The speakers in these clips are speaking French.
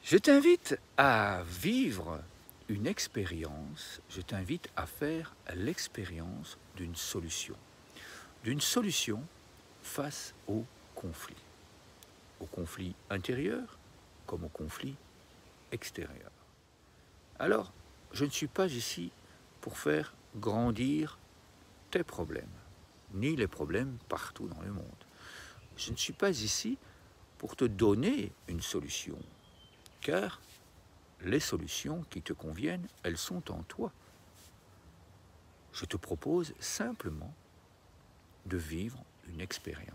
Je t'invite à vivre une expérience, je t'invite à faire l'expérience d'une solution face au conflit intérieur comme au conflit extérieur. Alors, je ne suis pas ici pour faire grandir tes problèmes, ni les problèmes partout dans le monde. Je ne suis pas ici pour te donner une solution, car les solutions qui te conviennent, elles sont en toi. Je te propose simplement de vivre une expérience.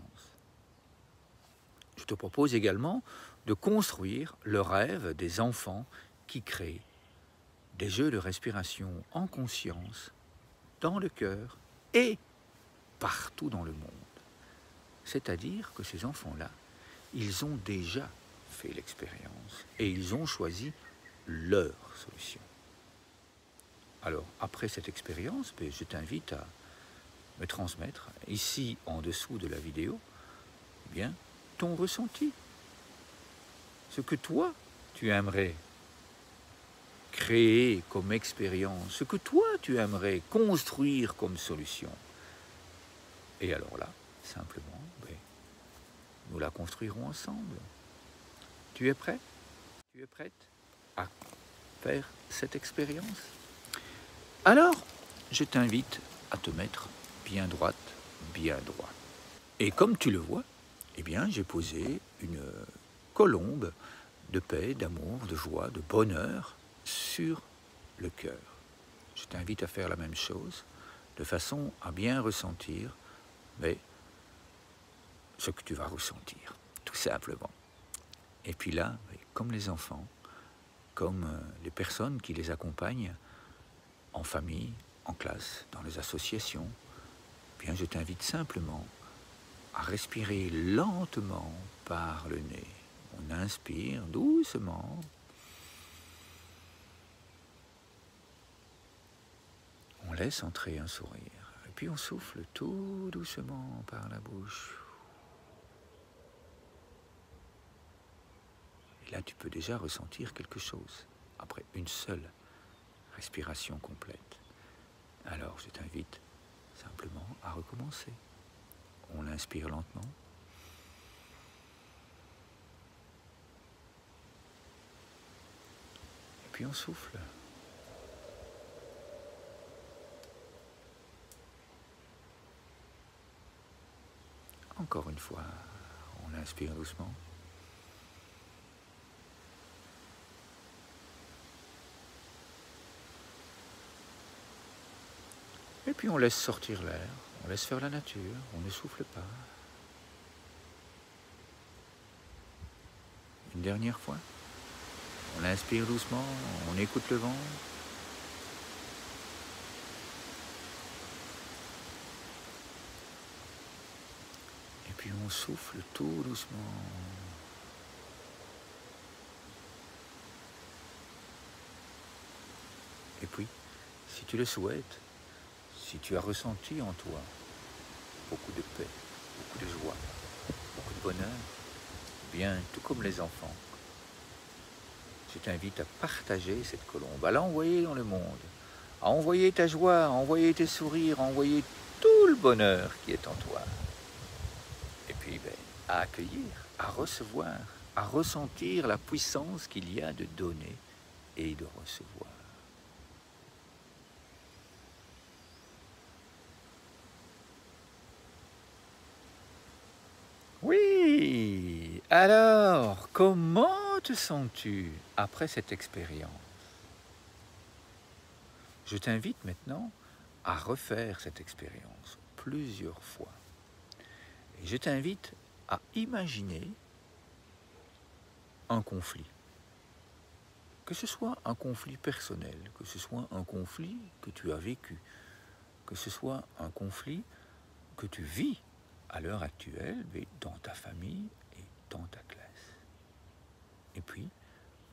Je te propose également de construire le rêve des enfants qui créent des jeux de respiration en conscience, dans le cœur et partout dans le monde. C'est-à-dire que ces enfants-là, ils ont déjà fait l'expérience et ils ont choisi leur solution. Alors, après cette expérience, je t'invite à me transmettre, ici en dessous de la vidéo, bien, ton ressenti. Ce que toi, tu aimerais créer comme expérience, ce que toi, tu aimerais construire comme solution. Et alors là, simplement, nous la construirons ensemble. Tu es prêt? Tu es prête à faire cette expérience? Alors, je t'invite à te mettre bien droite, bien droit. Et comme tu le vois, eh bien, j'ai posé une colombe de paix, d'amour, de joie, de bonheur sur le cœur. Je t'invite à faire la même chose, de façon à bien ressentir, mais ce que tu vas ressentir, tout simplement. Et puis là, comme les enfants, comme les personnes qui les accompagnent, en famille, en classe, dans les associations, eh bien, je t'invite simplement à respirer lentement par le nez. On inspire doucement. On laisse entrer un sourire. Et puis on souffle tout doucement par la bouche. Et là, tu peux déjà ressentir quelque chose après une seule respiration complète. Alors, je t'invite simplement à recommencer. On inspire lentement. Et puis on souffle. Encore une fois, on inspire doucement. Et puis on laisse sortir l'air, on laisse faire la nature, on ne souffle pas. Une dernière fois. On inspire doucement, on écoute le vent. Et puis on souffle tout doucement. Et puis, si tu le souhaites, si tu as ressenti en toi beaucoup de paix, beaucoup de joie, beaucoup de bonheur, bien, tout comme les enfants, je t'invite à partager cette colombe, à l'envoyer dans le monde, à envoyer ta joie, à envoyer tes sourires, à envoyer tout le bonheur qui est en toi. Et puis, à accueillir, à recevoir, à ressentir la puissance qu'il y a de donner et de recevoir. Oui, alors, comment te sens-tu après cette expérience? Je t'invite maintenant à refaire cette expérience plusieurs fois. Et je t'invite à imaginer un conflit. Que ce soit un conflit personnel, que ce soit un conflit que tu as vécu, que ce soit un conflit que tu vis à l'heure actuelle, mais dans ta famille et dans ta classe. Et puis,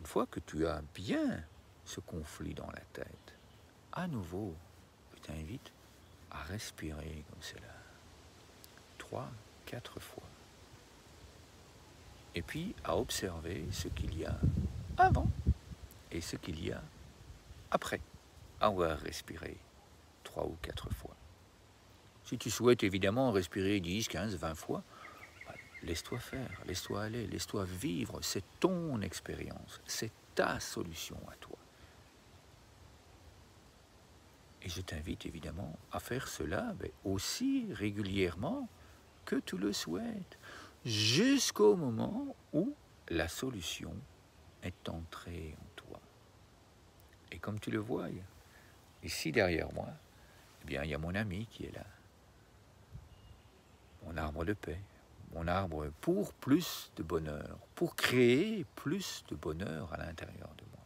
une fois que tu as bien ce conflit dans la tête, à nouveau, je t'invite à respirer comme cela, 3, 4 fois. Et puis à observer ce qu'il y a avant et ce qu'il y a après avoir respiré 3 ou 4 fois. Si tu souhaites évidemment respirer 10, 15, 20 fois, laisse-toi faire, laisse-toi aller, laisse-toi vivre. C'est ton expérience, c'est ta solution à toi. Et je t'invite évidemment à faire cela aussi régulièrement que tu le souhaites, jusqu'au moment où la solution est entrée en toi. Et comme tu le vois, ici derrière moi, eh bien, il y a mon ami qui est là. Mon arbre de paix, mon arbre pour plus de bonheur, pour créer plus de bonheur à l'intérieur de moi.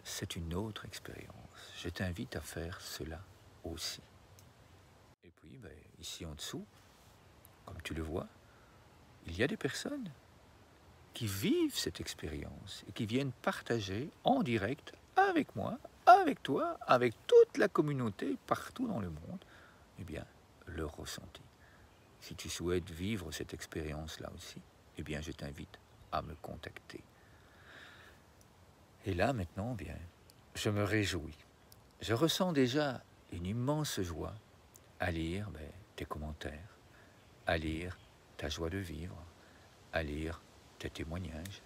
C'est une autre expérience. Je t'invite à faire cela aussi. Et puis, ici en dessous, comme tu le vois, il y a des personnes qui vivent cette expérience et qui viennent partager en direct avec moi, avec toi, avec toute la communauté partout dans le monde, eh bien, leur ressenti. Si tu souhaites vivre cette expérience-là aussi, eh bien, je t'invite à me contacter. Et là, maintenant, bien, je me réjouis. Je ressens déjà une immense joie à lire tes commentaires, à lire ta joie de vivre, à lire tes témoignages.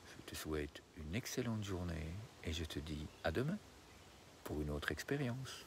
Je te souhaite une excellente journée et je te dis à demain pour une autre expérience.